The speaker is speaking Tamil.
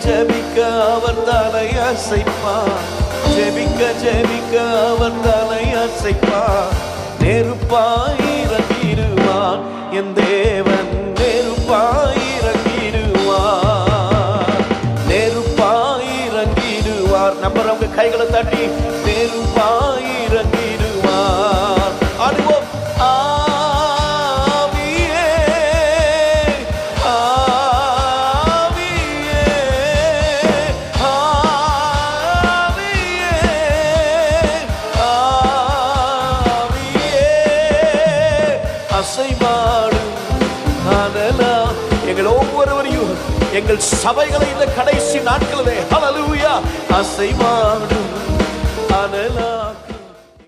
ஜெபிக்க அவர் தலை அசைப்பார். ஜெபிக்க ஜெபிக்க அவர் தலை அசைப்பார். நெருப்பாய் இறங்கிடுவார் என் தேவன், நெருப்பாய் இறங்கிடுவார், நெருப்பாய் இறங்கிடுவார். நம்புறவங்க கைகளை தட்டி நெருப்பாய் இறங்கிடுவார். அனுபவம் அசைவாடும் அனலா எங்கள் ஒவ்வொருவரையும், எங்கள் சபைகளை இந்த கடைசி நாட்களிலே ஹல்லேலூயா அசைவாடும் அனலா.